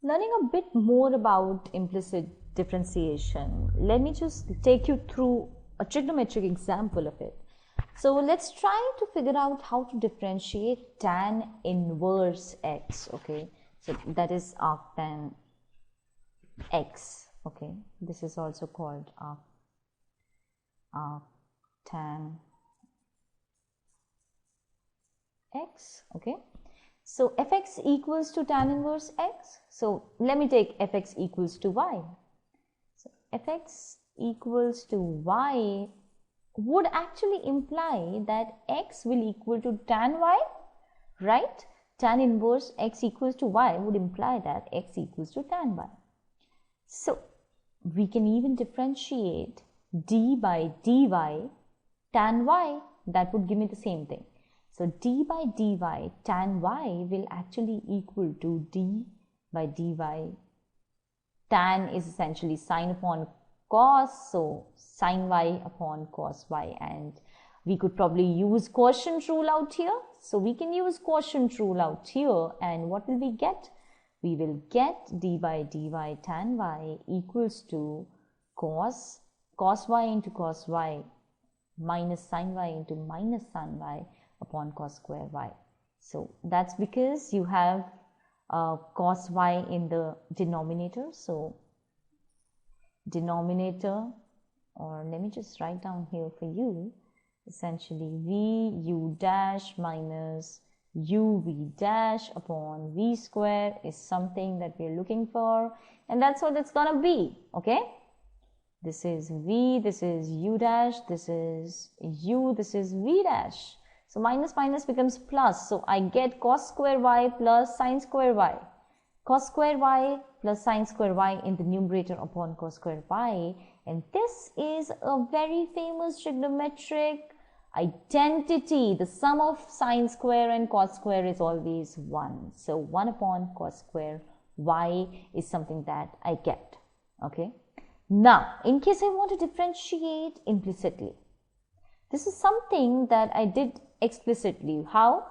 Learning a bit more about implicit differentiation, let me just take you through a trigonometric example of it. So let's try to figure out how to differentiate tan inverse x, okay? So that is arctan x, okay? This is also called arctan x, okay? So fx equals to tan inverse x. So let me take fx equals to y. So fx equals to y would actually imply that x will equal to tan y, right? Tan inverse x equals to y would imply that x equals to tan y. So we can even differentiate d by dy tan y. That would give me the same thing. So d by dy tan y will actually equal to d by dy. Tan is essentially sine upon cos, so sine y upon cos y, and we could probably use quotient rule out here. So we can use quotient rule out here, and what will we get? We will get d by dy tan y equals to cos y into cos y minus sine y into minus sin y upon cos square y. So that's because you have cos y in the denominator. So denominator, or let me just write down here for you, essentially v u dash minus u v dash upon v square is something that we're looking for, and that's what it's gonna be, okay? This is v, this is u dash, this is u, this is v dash. So minus minus becomes plus. So I get cos square y plus sine square y. Cos square y plus sine square y in the numerator upon cos square y. And this is a very famous trigonometric identity. The sum of sine square and cos square is always 1. So 1 upon cos square y is something that I get. Okay. Now, in case I want to differentiate implicitly, this is something that I did explicitly. How?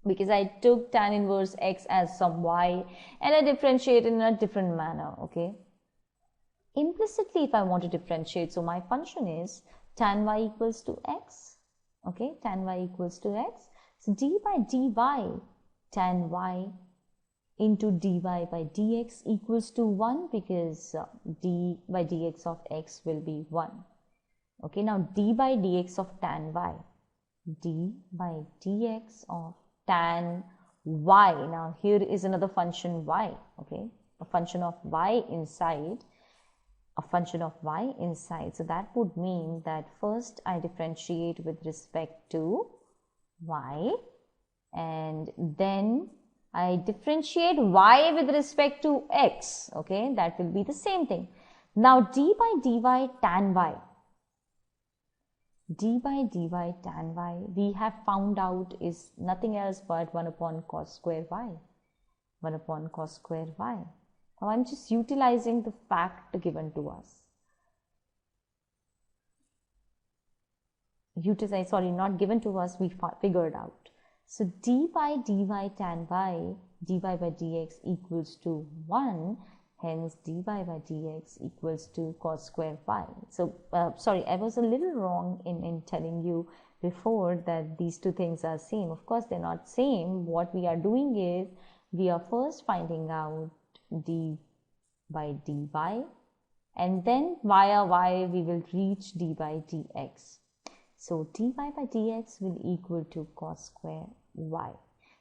Because I took tan inverse x as some y and I differentiated in a different manner, okay? Implicitly, if I want to differentiate, so my function is tan y equals to x, okay? Tan y equals to x. So d by dy tan y into dy by dx equals to 1, because d by dx of x will be 1. Okay, now d by dx of tan y, d by dx of tan y. Now here is another function y, okay, a function of y inside, a function of y inside. So that would mean that first I differentiate with respect to y, and then I differentiate y with respect to x, okay, that will be the same thing. Now d by dy tan y, d by dy tan y, we have found out is nothing else but 1 upon cos square y, 1 upon cos square y. Now I'm just utilizing the fact given to us. Not given to us, we figured out. So d by dy tan y, dy by dx equals to 1, hence dy by dx equals to cos square y. So, sorry, I was a little wrong in telling you before that these two things are same. Of course, they're not same. What we are doing is, we are first finding out d by dy, and then via y we will reach d by dx. So dy by dx will equal to cos square y.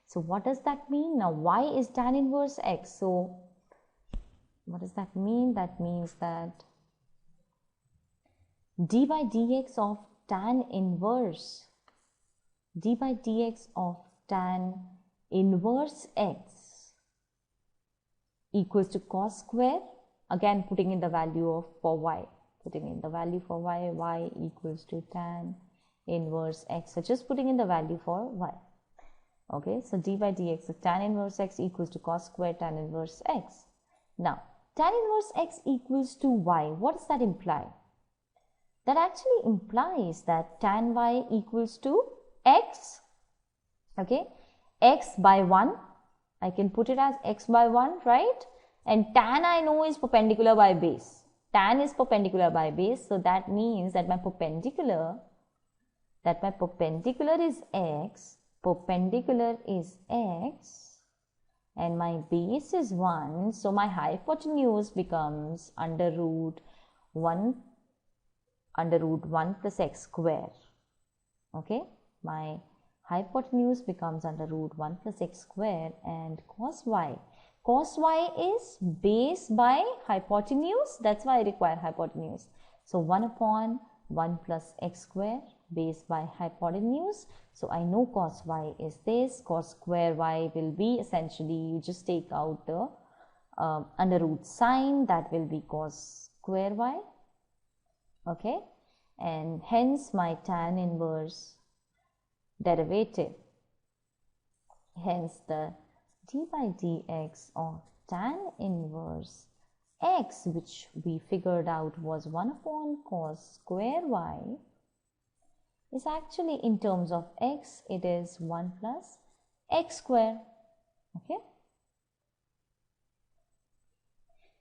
So what does that mean? Now y is tan inverse x. So what does that mean? That means that d by dx of tan inverse, d by dx of tan inverse x equals to cos square, again putting in the value of for y, putting in the value for y equals to tan inverse x. So just putting in the value for y. Okay, so d by dx of tan inverse x equals to cos square tan inverse x. Now, tan inverse x equals to y. What does that imply? That actually implies that tan y equals to x. Okay, x by 1. I can put it as x by 1, right? And tan I know is perpendicular by base. Tan is perpendicular by base, so that means that my perpendicular is x, and my base is 1, so my hypotenuse becomes under root 1 plus x square. Okay, my hypotenuse becomes under root 1 plus x square, and cos y is base by hypotenuse, that's why I require hypotenuse. So 1 upon 1 plus x square, base by hypotenuse. So I know cos y is this. Cos square y will be essentially, you just take out the under root sign, that will be cos square y. Okay, and hence my tan inverse derivative, hence the d by dx of tan inverse x, which we figured out was 1 upon cos square y, is actually, in terms of x, it is 1 plus x square. Okay.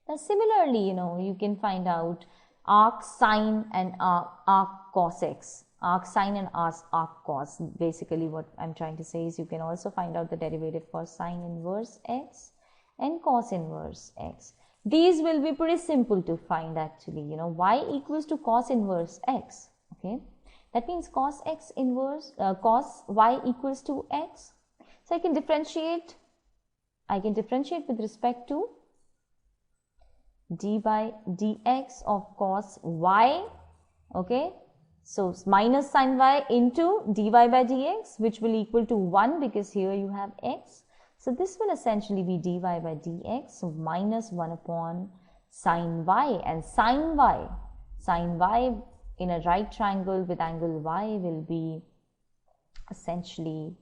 Now similarly, you can find out arc sine and arc cos x. Arc sine and arc cos. Basically what I'm trying to say is you can also find out the derivative for sine inverse x and cos inverse x. These will be pretty simple to find actually. Y equals to cos inverse x. Okay, that means cos y equals to x. So I can differentiate with respect to d by dx of cos y. Okay, so minus sin y into dy by dx, which will equal to 1 because here you have x. So this will essentially be dy by dx, so minus 1 upon sin y, and sin y in a right triangle with angle y will be essentially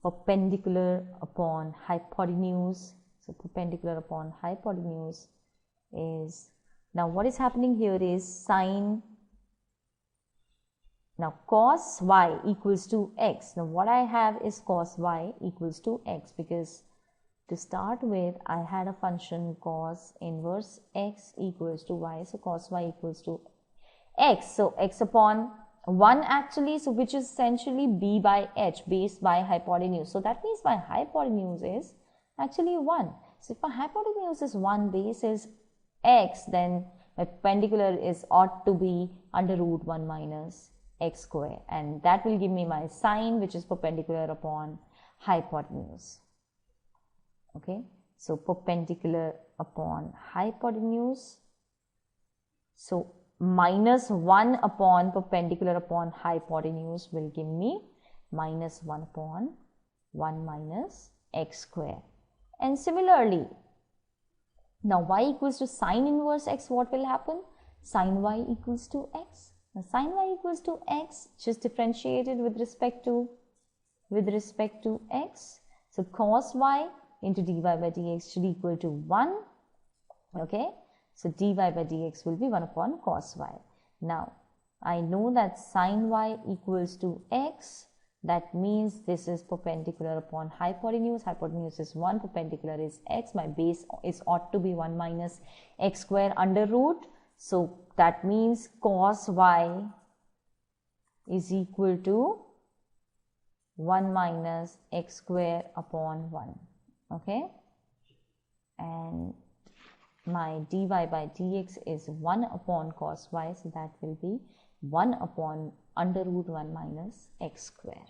perpendicular upon hypotenuse. So perpendicular upon hypotenuse is, now what is happening here is sine, now cos y equals to x. Now what I have is cos y equals to x, because to start with I had a function cos inverse x equals to y, so cos y equals to x, so x upon 1 actually, so which is essentially b by h, base by hypotenuse. So that means my hypotenuse is actually 1. So if my hypotenuse is 1, base is x, then my perpendicular ought to be under root 1 minus x square, and that will give me my sine, which is perpendicular upon hypotenuse. Okay, so perpendicular upon hypotenuse, so minus 1 upon perpendicular upon hypotenuse will give me minus 1 upon 1 minus x square. And similarly, now y equals to sine inverse x, what will happen? Sine y equals to x. Now sine y equals to x, just differentiated with respect to x. So cos y into dy by dx should equal to 1. Okay, so dy by dx will be 1 upon cos y. Now I know that sine y equals to x. That means this is perpendicular upon hypotenuse. Hypotenuse is 1, perpendicular is x. My base ought to be 1 minus x square under root. So that means cos y is equal to 1 minus x square upon 1. Okay, and my dy by dx is 1 upon cos y, so that will be 1 upon under root 1 minus x square.